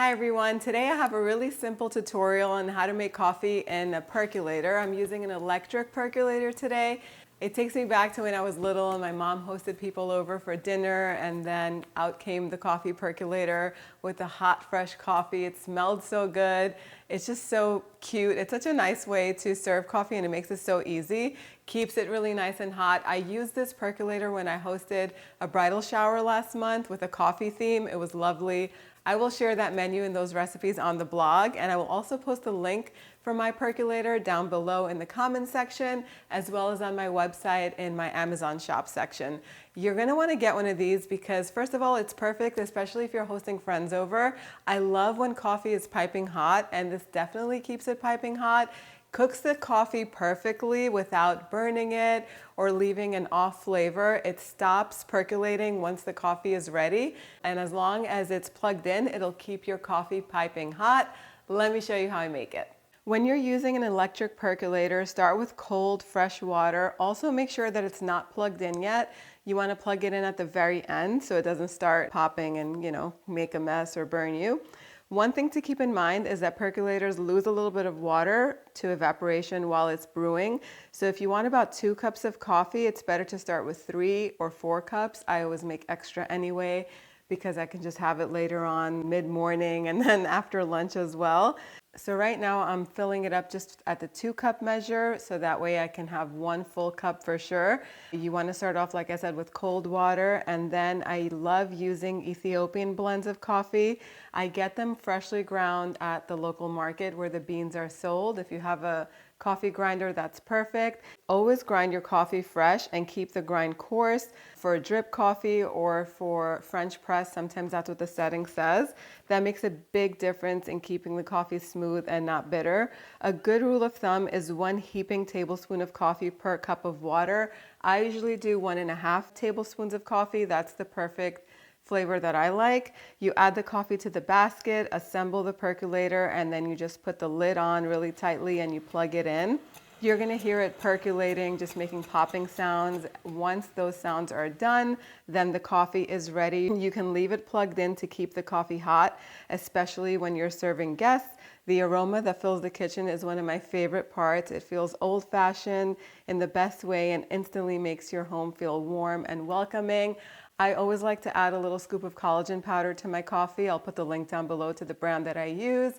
Hi everyone, today I have a really simple tutorial on how to make coffee in a percolator. I'm using an electric percolator today. It takes me back to when I was little and my mom hosted people over for dinner, and then out came the coffee percolator with the hot fresh coffee. It smelled so good. It's just so cute. It's such a nice way to serve coffee and it makes it so easy. Keeps it really nice and hot. I used this percolator when I hosted a bridal shower last month with a coffee theme. It was lovely. I will share that menu and those recipes on the blog, and I will also post a link for my percolator down below in the comments section, as well as on my website in my Amazon shop section. You're gonna wanna get one of these because first of all, it's perfect, especially if you're hosting friends over. I love when coffee is piping hot, and this definitely keeps it piping hot. Cooks the coffee perfectly without burning it or leaving an off flavor. It stops percolating once the coffee is ready, and as long as it's plugged in, it'll keep your coffee piping hot. Let me show you how I make it. When you're using an electric percolator, start with cold, fresh water. Also make sure that it's not plugged in yet. You want to plug it in at the very end so it doesn't start popping and, make a mess or burn you. One thing to keep in mind is that percolators lose a little bit of water to evaporation while it's brewing. So if you want about 2 cups of coffee, it's better to start with 3 or 4 cups. I always make extra anyway because I can just have it later on mid-morning and then after lunch as well. So right now I'm filling it up just at the 2-cup measure, so that way I can have 1 full cup for sure. You want to start off, like I said, with cold water, and then I love using Ethiopian blends of coffee. I get them freshly ground at the local market where the beans are sold. If you have a coffee grinder, that's perfect. Always grind your coffee fresh and keep the grind coarse. For drip coffee or for French press, sometimes that's what the setting says. That makes a big difference in keeping the coffee smooth and not bitter. A good rule of thumb is 1 heaping tablespoon of coffee per cup of water. I usually do 1.5 tablespoons of coffee. That's the perfect flavor that I like. You add the coffee to the basket, assemble the percolator, and then you just put the lid on really tightly and you plug it in. You're gonna hear it percolating, just making popping sounds. Once those sounds are done, then the coffee is ready. You can leave it plugged in to keep the coffee hot, especially when you're serving guests. The aroma that fills the kitchen is one of my favorite parts. It feels old-fashioned in the best way and instantly makes your home feel warm and welcoming. I always like to add a little scoop of collagen powder to my coffee. I'll put the link down below to the brand that I use.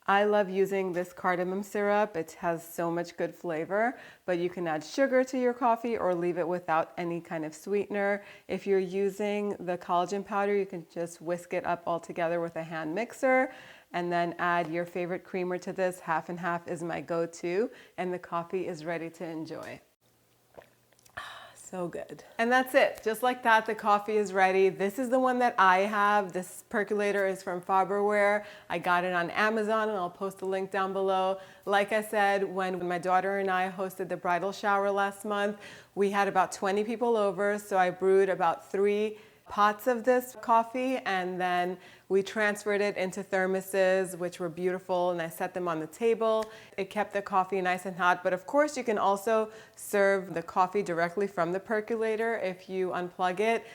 I love using this cardamom syrup. It has so much good flavor, but you can add sugar to your coffee or leave it without any kind of sweetener. If you're using the collagen powder, you can just whisk it up all together with a hand mixer and then add your favorite creamer to this. Half and half is my go-to, and the coffee is ready to enjoy. So good. And that's it. Just like that, the coffee is ready. This is the one that I have. This percolator is from Farberware. I got it on Amazon, and I'll post the link down below. Like I said, when my daughter and I hosted the bridal shower last month, we had about 20 people over, so I brewed about 3 pots of this coffee, and then we transferred it into thermoses, which were beautiful, and I set them on the table. It kept the coffee nice and hot, but of course you can also serve the coffee directly from the percolator if you unplug it.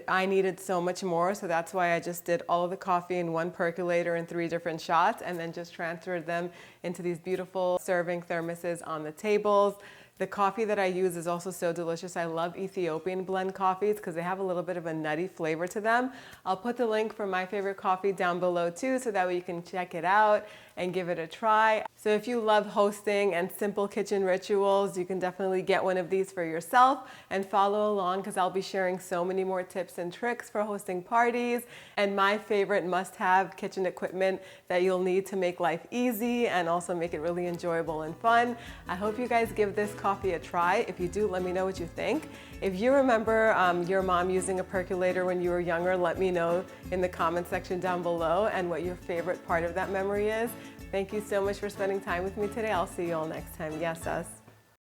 I needed so much more, so that's why I just did all of the coffee in 1 percolator in 3 different shots and then just transferred them into these beautiful serving thermoses on the tables. The coffee that I use is also so delicious. I love Ethiopian blend coffees because they have a little bit of a nutty flavor to them. I'll put the link for my favorite coffee down below too, so that way you can check it out and give it a try. So if you love hosting and simple kitchen rituals, you can definitely get one of these for yourself and follow along because I'll be sharing so many more tips and tricks for hosting parties and my favorite must-have kitchen equipment that you'll need to make life easy and also make it really enjoyable and fun. I hope you guys give this coffee a try. If you do, let me know what you think. If you remember your mom using a percolator when you were younger, let me know in the comment section down below and what your favorite part of that memory is. Thank you so much for spending time with me today. I'll see you all next time. Yes, us.